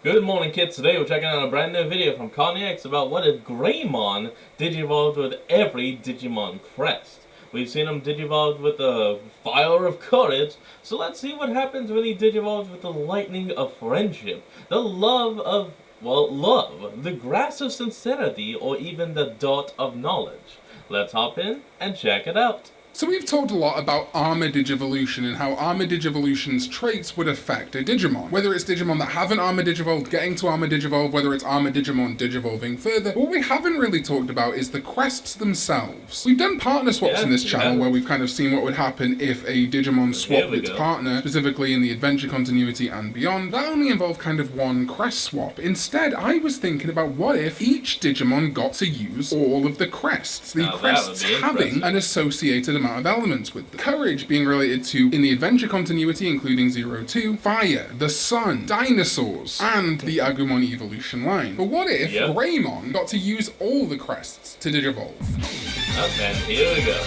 Good morning, kids. Today we're checking out a brand new video from Conniex about what if Greymon digivolved with every Digimon Crest. We've seen him digivolved with the Fire of Courage, so let's see what happens when he digivolves with the Lightning of Friendship, the love of, love, the Grass of Sincerity, or even the Dot of Knowledge. Let's hop in and check it out. So we've talked a lot about Armor Digivolution and how Armor Digivolution's traits would affect a Digimon. Whether it's Digimon that haven't Armor Digivolved getting to Armor Digivolve, whether it's Armor Digimon digivolving further. What we haven't really talked about is the crests themselves. We've done partner swaps in this channel where we've kind of seen what would happen if a Digimon swapped its partner, specifically in the adventure continuity and beyond. That only involved kind of one crest swap. Instead, I was thinking about what if each Digimon got to use all of the crests. The crests having an associated amount of elements with them. Courage being related to, in the adventure continuity, including 02, fire, the sun, dinosaurs, and the Agumon evolution line. But what if Greymon got to use all the crests to digivolve? Oh man, here we go.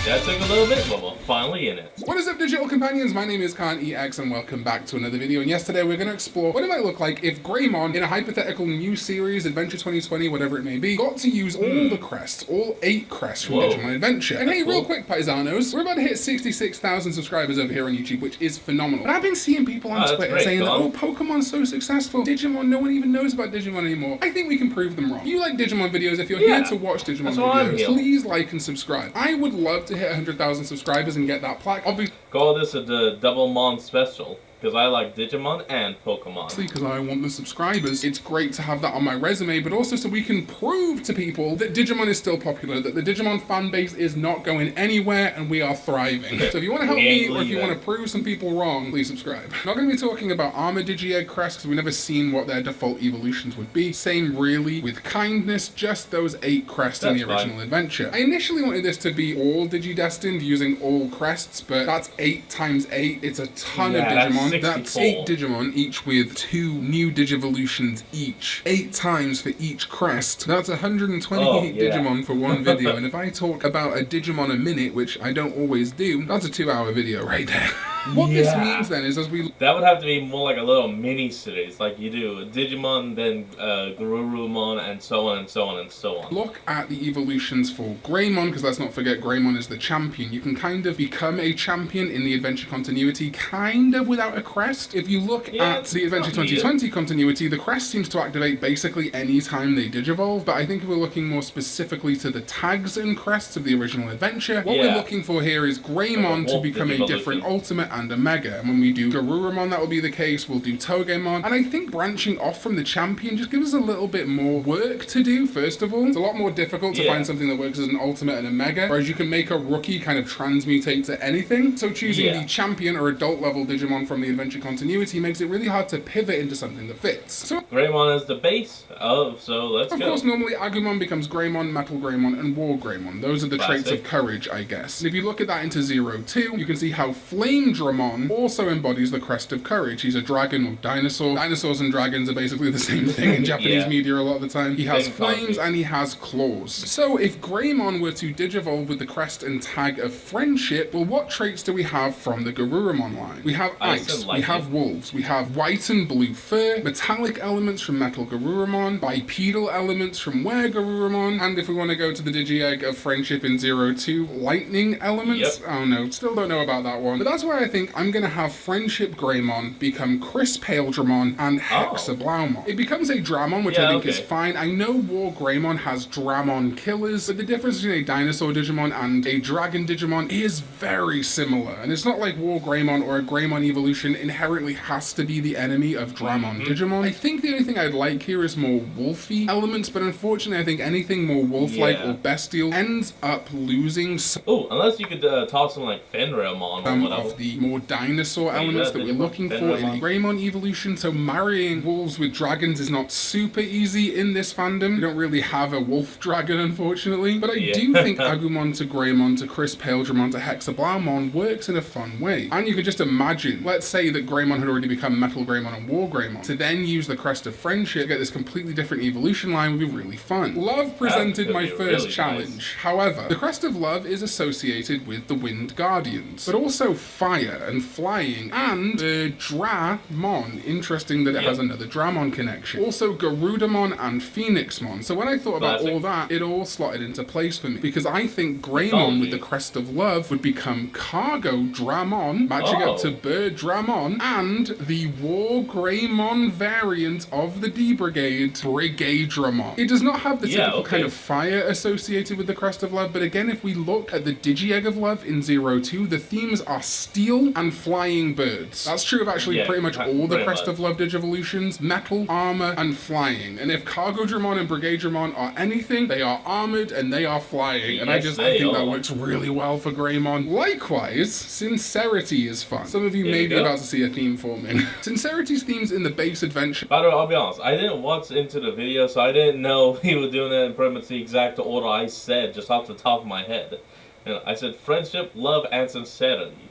That took a little bit, but we're finally in it. What is up, digital companions? My name is KhanEX and welcome back to another video. And yesterday we're going to explore what it might look like if Greymon, in a hypothetical new series, Adventure 2020, whatever it may be, got to use all the crests, all 8 crests from Digimon Adventure. And hey, real quick, paisanos, we're about to hit 66,000 subscribers over here on YouTube, which is phenomenal. But I've been seeing people on Twitter saying that, oh, Pokemon's so successful, Digimon, no one even knows about Digimon anymore. I think we can prove them wrong. If you like Digimon videos, if you're here to watch Digimon videos, please like and subscribe. I would love to hit 100,000 subscribers and get that plaque. Obviously, call this the Double Mon special. Because I like Digimon and Pokemon. Because I want the subscribers. It's great to have that on my resume, but also so we can prove to people that Digimon is still popular, that the Digimon fan base is not going anywhere, and we are thriving. So if you want to help me, or if you want to prove some people wrong, please subscribe. I'm not going to be talking about Armor Digi-Egg Crest, because we've never seen what their default evolutions would be. Same really with Kindness, just those 8 crests in the original adventure. I initially wanted this to be all Digi-Destined, using all crests, but that's 8 times 8. It's a ton of Digimon. That's 8 Digimon, each with 2 new Digivolutions each. 8 times for each crest. That's 128 Digimon for one video. And if I talk about a Digimon a minute, which I don't always do, that's a 2-hour video right there. What this means then is, as we... That would have to be more like a little mini-series, like you do Digimon, then Garurumon, and so on and so on and so on. Look at the evolutions for Greymon, because let's not forget Greymon is the champion. You can kind of become a champion in the adventure continuity, kind of without a crest. If you look at the Adventure 2020 continuity, the crest seems to activate basically any time they digivolve, but I think if we're looking more specifically to the tags and crests of the original adventure, what we're looking for here is Greymon to become a different ultimate and a mega. And when we do Garurumon, that will be the case. We'll do Togemon. And I think branching off from the champion just gives us a little bit more work to do, first of all. It's a lot more difficult to find something that works as an ultimate and a mega, whereas you can make a rookie kind of transmutate to anything. So choosing the champion or adult level Digimon from the adventure continuity makes it really hard to pivot into something that fits. So Greymon is the base so let's go. Of course, normally Agumon becomes Greymon, Metal Greymon, and War Greymon. Those are the traits of courage, I guess. And if you look at that into 02, you can see how Flame Dramon also embodies the crest of courage. He's a dragon or dinosaur. Dinosaurs and dragons are basically the same thing in Japanese media a lot of the time. He has flames and he has claws. So if Greymon were to digivolve with the crest and tag of friendship, well, what traits do we have from the Garurumon line? We have ice, we have wolves, we have white and blue fur, metallic elements from Metal Garurumon, bipedal elements from Were Garurumon, and if we want to go to the Digi-Egg of friendship in 02, lightning elements. Oh no, still don't know about that one. But that's where I think I'm going to have Friendship Greymon become Crisp Pale Dramon and Hexablaumon. It becomes a Dramon, which I think is fine. I know War Greymon has Dramon killers, but the difference between a dinosaur Digimon and a dragon Digimon is very similar. And it's not like War Greymon or a Greymon evolution inherently has to be the enemy of Dramon Digimon. I think the only thing I'd like here is more wolfy elements, but unfortunately I think anything more wolf-like or bestial ends up losing unless you could toss some like Fenrirmon or whatever. Of the more dinosaur elements that we're looking for in the Greymon evolution. So marrying wolves with dragons is not super easy in this fandom. We don't really have a wolf dragon, unfortunately. But I do think Agumon to Greymon to Crisp Pale Dramon to Hexablaumon works in a fun way. And you could just imagine, let's say that Greymon had already become Metal Greymon and War Greymon. To then use the Crest of Friendship to get this completely different evolution line would be really fun. Love presented my first challenge. However, the Crest of Love is associated with the Wind Guardians, but also Fire. warrior and flying, and Dramon. Interesting that it has another Dramon connection. Also Garudamon and Phoenixmon. So when I thought about all that, it all slotted into place for me, because I think Greymon with the Crest of Love would become Cargo Dramon, matching up to Bird Dramon, and the War Greymon variant of the D Brigade, Brigadramon. It does not have the typical kind of fire associated with the Crest of Love, but again, if we look at the Digi-Egg of Love in 02, the themes are steel and flying birds. That's true of actually pretty much all the Crest of Love Digivolutions: metal, armor, and flying. And if Cargo Dramon and Brigadramon are anything, they are armored and they are flying. And I think that works really well for Greymon. Likewise, Sincerity is fun. Some of you may be about to see a theme forming. Sincerity's themes in the base adventure. By the way, I'll be honest, I didn't watch into the video, so I didn't know he was doing it in pretty much the exact order I said, just off the top of my head. You know, I said friendship, love, and sincerity.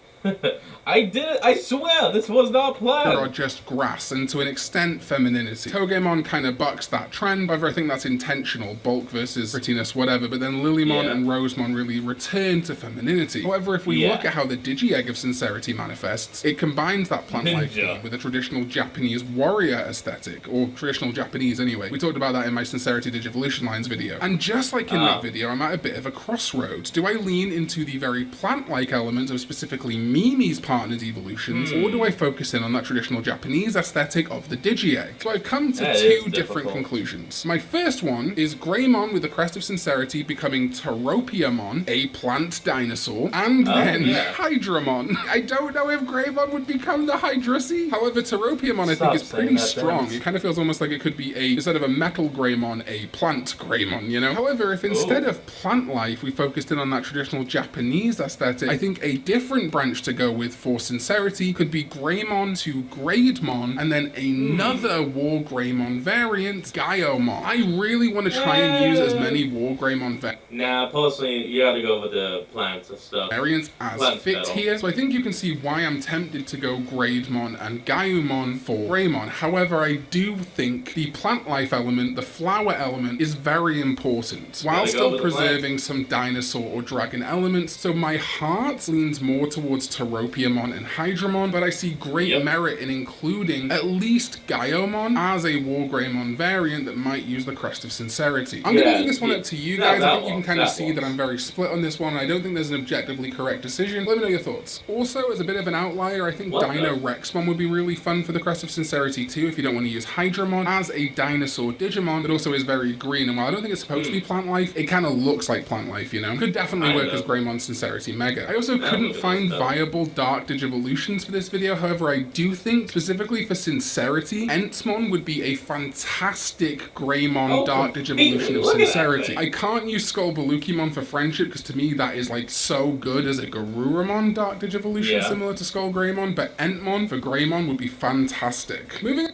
I did it, I swear, this was not planned. Are just grass, and to an extent, femininity. Togemon kind of bucks that trend, however I think that's intentional, bulk versus prettiness, whatever, but then Lilymon and Rosemon really return to femininity. However, if we look at how the Digi-Egg of Sincerity manifests, it combines that plant life theme with a traditional Japanese warrior aesthetic, or traditional Japanese anyway. We talked about that in my Sincerity Digivolution Lines video. And just like in that video, I'm at a bit of a crossroads. Do I lean into the very plant-like elements of specifically Mimi's partnered evolutions, or do I focus in on that traditional Japanese aesthetic of the Digi-Egg? So I've come to two different conclusions. My first one is Greymon with the Crest of Sincerity becoming Teropiamon, a plant dinosaur, and then Hydramon. I don't know if Greymon would become the Hydracy. However, Teropiamon I think is pretty strong. It kind of feels almost like it could be instead of a metal Greymon, a plant Greymon, you know? However, if instead of plant life we focused in on that traditional Japanese aesthetic, I think a different branch to go with for Sincerity could be Greymon to Grademon, and then another War Greymon variant, Gaiomon. I really want to try and use as many War Greymon Nah, personally, you gotta go with the plants and stuff. Variants as fit here, so I think you can see why I'm tempted to go Grademon and Gaiomon for Greymon. However, I do think the plant life element, the flower element, is very important, while still preserving some dinosaur or dragon elements. So my heart leans more towards Teropiamon and Hydramon, but I see great merit in including at least Gaiomon as a War Greymon variant that might use the Crest of Sincerity. I'm going to leave this one up to you guys. I think you can kind of see that I'm very split on this one. I don't think there's an objectively correct decision. Let me know your thoughts. Also, as a bit of an outlier, I think Dino Rexmon would be really fun for the Crest of Sincerity too, if you don't want to use Hydramon as a dinosaur Digimon that also is very green. And while I don't think it's supposed to be plant life, it kind of looks like plant life, you know? Could definitely work as Greymon Sincerity Mega. I also couldn't find viable Dark Digivolutions for this video. However, I do think, specifically for Sincerity, Entmon would be a fantastic Greymon Dark Digivolution of Sincerity. I can't use Skullbalukimon for friendship, because to me that is like so good as a Garuramon Dark Digivolution similar to Skull Greymon, but Entmon for Greymon would be fantastic. Moving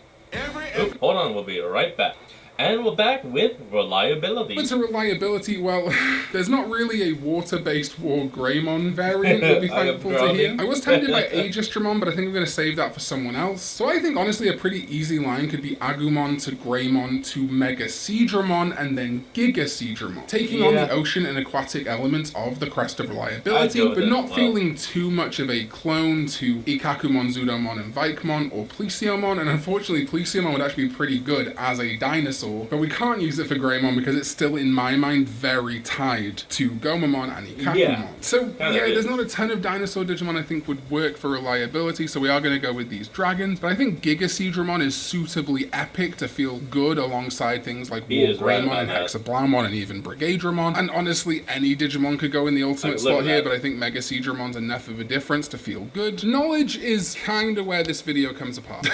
hold on, we'll be right back. And we're back with reliability. What's reliability? Well, there's not really a water-based War Greymon variant you'll be thankful to hear. I was tempted by Aegistramon, but I think I'm going to save that for someone else. So I think, honestly, a pretty easy line could be Agumon to Greymon to Mega Seadramon and then Giga Seadramon, taking on the ocean and aquatic elements of the Crest of Reliability, but not feeling too much of a clone to Ikakumon, Zudomon, and Vikemon, or Plesiomon. And unfortunately, Plesiomon would actually be pretty good as a dinosaur, but we can't use it for Greymon because it's still, in my mind, very tied to Gomamon and Ikakumon. So, there's not a ton of dinosaur Digimon I think would work for reliability, so we are going to go with these dragons, but I think Giga Seadramon is suitably epic to feel good alongside things like War Greymon and Hexablaumon and even Brigadramon, and honestly, any Digimon could go in the ultimate slot here, but I think Mega Seadramon's enough of a difference to feel good. Knowledge is kind of where this video comes apart.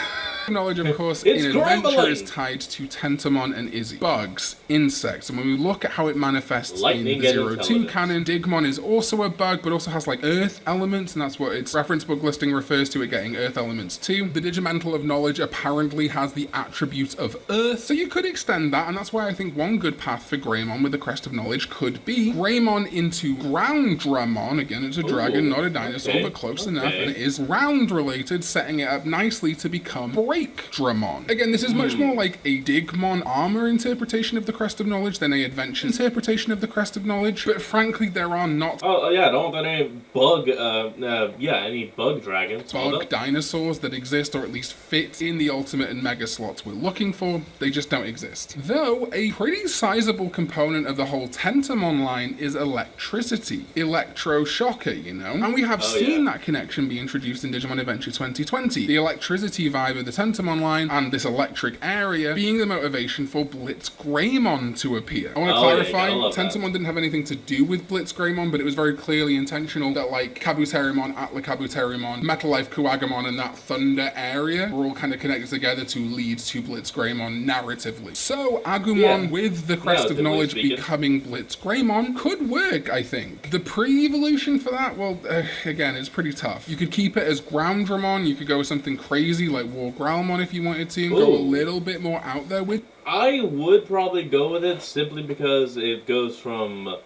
Knowledge, of course, in Adventure is tied to Tentomon and Izzy. Bugs, insects, and when we look at how it manifests in the 02 canon, Digimon is also a bug, but also has like earth elements, and that's what its reference book listing refers to, it getting earth elements too. The Digimental of Knowledge apparently has the attribute of earth, so you could extend that, and that's why I think one good path for Greymon with the Crest of Knowledge could be Greymon into Groundramon. Again, it's a dragon, not a dinosaur, but close enough, and it is round related, setting it up nicely to become Breakdramon. Again, this is much more like a Digimon armor interpretation of the Crest of Knowledge than a adventure interpretation of the Crest of Knowledge, but frankly, there are not don't got any bug dragons. Bug dinosaurs that exist, or at least fit in the Ultimate and Mega slots we're looking for. They just don't exist. Though, a pretty sizable component of the whole Tentamon line is electricity. Electroshocker, you know? And we have seen that connection be introduced in Digimon Adventure 2020. The electricity vibe of the Tentamon line and this electric area being the motivation for Blitz Greymon to appear. I want to clarify, Tentamon didn't have anything to do with Blitz Greymon, but it was very clearly intentional that like Kabuterimon, Atla-Kabuterimon, Metal Life Kuwagamon, and that Thunder area were all kind of connected together to lead to Blitz Greymon narratively. So Agumon with the Crest of Knowledge becoming Blitz Greymon could work, I think. The pre-evolution for that, well, again, it's pretty tough. You could keep it as Groundramon, you could go with something crazy like War Growlmon if you wanted to, and go a little bit more out there with. I would probably go with it simply because it goes from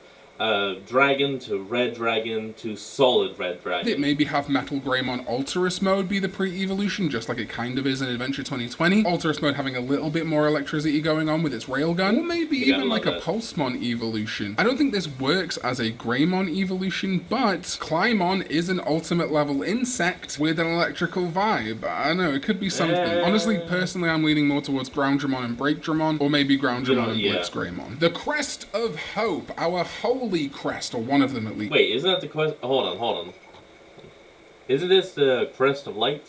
dragon to red dragon to solid red dragon. It maybe have Metal Greymon Alterous mode be the pre-evolution, just like it kind of is in Adventure 2020. Alterous mode having a little bit more electricity going on with its railgun, or maybe even like a Pulsemon evolution. I don't think this works as a Greymon evolution, but Clymon is an ultimate level insect with an electrical vibe. I don't know, it could be something. Honestly, personally, I'm leaning more towards Groundramon and Breakdramon, or maybe Groundramon and Blitz Greymon. The Crest of Hope, our holy crest, or one of them at least. Wait, isn't that the quest? Hold on. Isn't this the Crest of Light?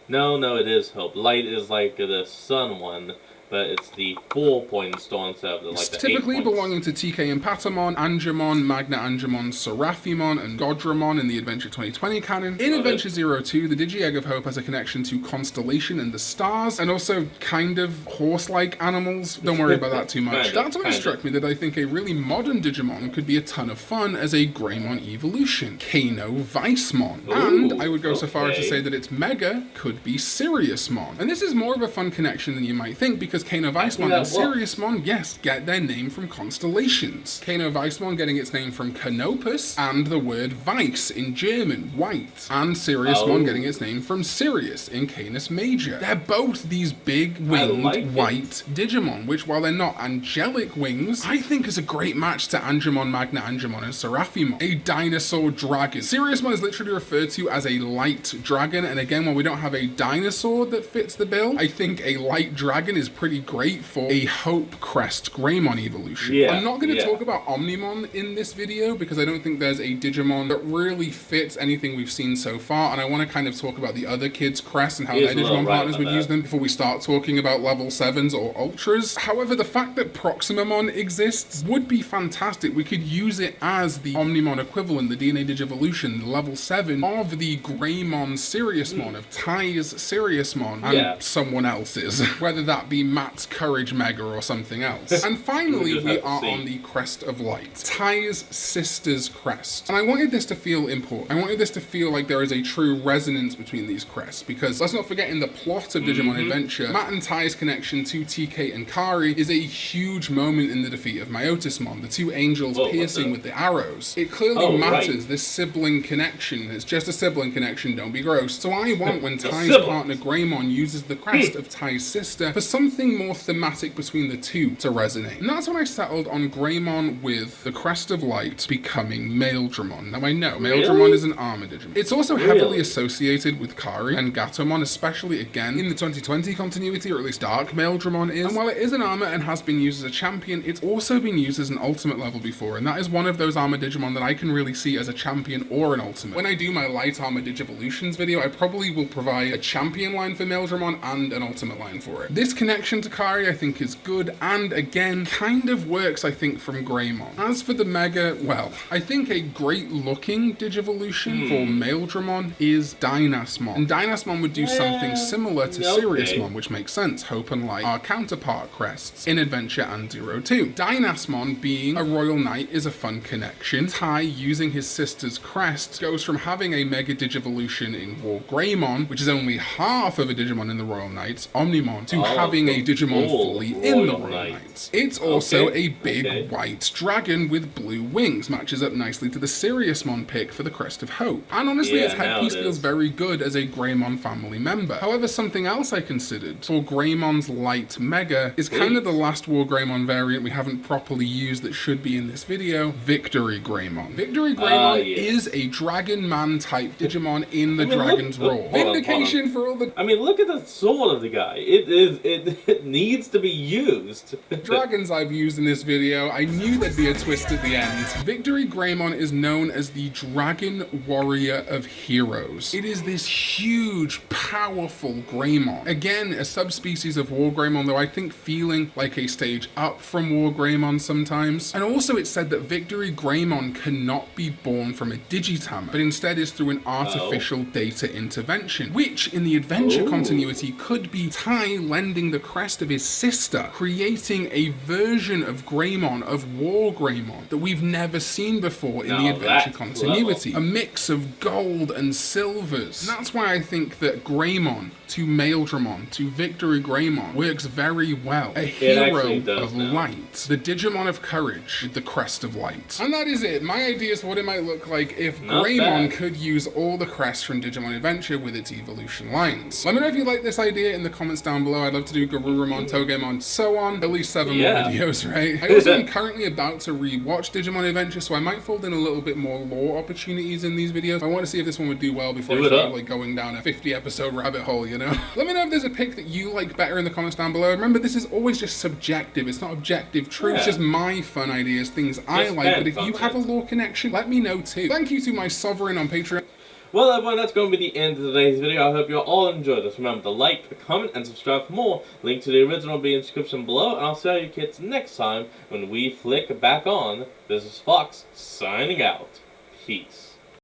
No, it is Hope. Light is like the sun one, but it's the 4-point star instead of the typically belonging to TK and Patamon, Angemon, Magna Angemon, Seraphimon, and Godramon in the Adventure 2020 canon. In Adventure 02, the Digi-Egg of Hope has a connection to Constellation and the stars, and also kind of horse-like animals. Don't worry about that too much. That's what struck me, that I think a really modern Digimon could be a ton of fun as a Greymon evolution. Kano Vicemon. And I would go so far as to say that its Mega could be Siriusmon. And this is more of a fun connection than you might think, because Kano Vicemon and Siriusmon, yes, get their name from constellations. Kano Vicemon getting its name from Canopus and the word Weiss in German, white. And Siriusmon getting its name from Sirius in Canis Major. They're both these big winged white Digimon, which while they're not angelic wings, I think is a great match to Angemon, Magna Angemon, and Seraphimon. A dinosaur dragon. Siriusmon is literally referred to as a light dragon, and again, while we don't have a dinosaur that fits the bill, I think a light dragon is pretty great for a Hope Crest Greymon evolution. I'm not going to talk about Omnimon in this video because I don't think there's a Digimon that really fits anything we've seen so far, and I want to kind of talk about the other kids' crests and how their Digimon partners would use them before we start talking about level 7s or Ultras. However, the fact that Proximamon exists would be fantastic. We could use it as the Omnimon equivalent, the DNA Digivolution, level 7 of the Greymon Siriusmon, of Ty's Siriusmon, and someone else's, whether that be Matt's Courage Mega or something else. And finally, we are on the Crest of Light, Ty's sister's crest. And I wanted this to feel important. I wanted this to feel like there is a true resonance between these crests, because let's not forget, in the plot of Digimon Adventure, Matt and Ty's connection to TK and Kari is a huge moment in the defeat of Myotismon, the two angels piercing with the arrows. It clearly matters, this sibling connection. It's just a sibling connection, don't be gross. So I want when Ty's partner Greymon uses the crest of Ty's sister for something more thematic between the two to resonate. And that's when I settled on Greymon with the Crest of Light becoming Maildramon. Now I know, Maildramon is an armor Digimon. It's also heavily associated with Kari and Gatomon, especially again in the 2020 continuity, or at least Dark Maildramon is. And while it is an armor and has been used as a champion, it's also been used as an ultimate level before, and that is one of those armor Digimon that I can really see as a champion or an ultimate. When I do my light armor Digivolutions video, I probably will provide a champion line for Maildramon and an ultimate line for it. This connection to Kari I think is good, and again, kind of works I think from Greymon. As for the Mega, well, I think a great looking Digivolution for Maildramon is Dynasmon. And Dynasmon would do something similar to Siriusmon, which makes sense. Hope and Light are counterpart crests in Adventure and 02. Dynasmon being a Royal Knight is a fun connection. Ty using his sister's crest goes from having a Mega Digivolution in War Greymon, which is only half of a Digimon in the Royal Knights, Omnimon, to having a a Digimon fully in the Royal Knight. Knights. It's also a big Okay. white dragon with blue wings, matches up nicely to the Siriusmon pick for the Crest of Hope. And honestly, Yeah, its headpiece feels very good as a Greymon family member. However, something else I considered for Greymon's Light Mega is kind of the last War Greymon variant we haven't properly used that should be in this video, Victory Greymon. Victory Greymon is a Dragon Man type Digimon in the Dragon's role. Vindication for all the... I mean, look at the sword of the guy. It needs to be used. dragons I've used in this video. I knew there'd be a twist at the end. Victory Greymon is known as the Dragon Warrior of Heroes. It is this huge, powerful Greymon. Again, a subspecies of War Greymon, though I think feeling like a stage up from War Greymon sometimes. And also it's said that Victory Greymon cannot be born from a Digitama, but instead is through an artificial data intervention, which in the adventure continuity could be Tai lending the crest of his sister, creating a version of Greymon, of War Greymon, that we've never seen before in the adventure continuity. A mix of gold and silvers. And that's why I think that Greymon to Maildramon to Victory Greymon works very well. A hero of light. The Digimon of courage with the crest of light. And that is it. My idea is what it might look like if Greymon could use all the crests from Digimon Adventure with its evolution lines. Let me know if you like this idea in the comments down below. I'd love to do Garurumon, Togemon, so on. At least 7 more videos, right? I also am currently about to rewatch Digimon Adventure, so I might fold in a little bit more lore opportunities in these videos. I want to see if this one would do well before I start like going down a 50 episode rabbit hole, you know? Let me know if there's a pick that you like better in the comments down below. Remember, this is always just subjective. It's not objective truth. It's just my fun ideas, things I like. But if you have a lore connection, let me know too. Thank you to my sovereign on Patreon. Well, everyone, that's going to be the end of today's video. I hope you all enjoyed this. Remember to like, comment, and subscribe for more. Link to the original will be in the description below, and I'll see you kids next time when we flick back on. This is Fox, signing out. Peace.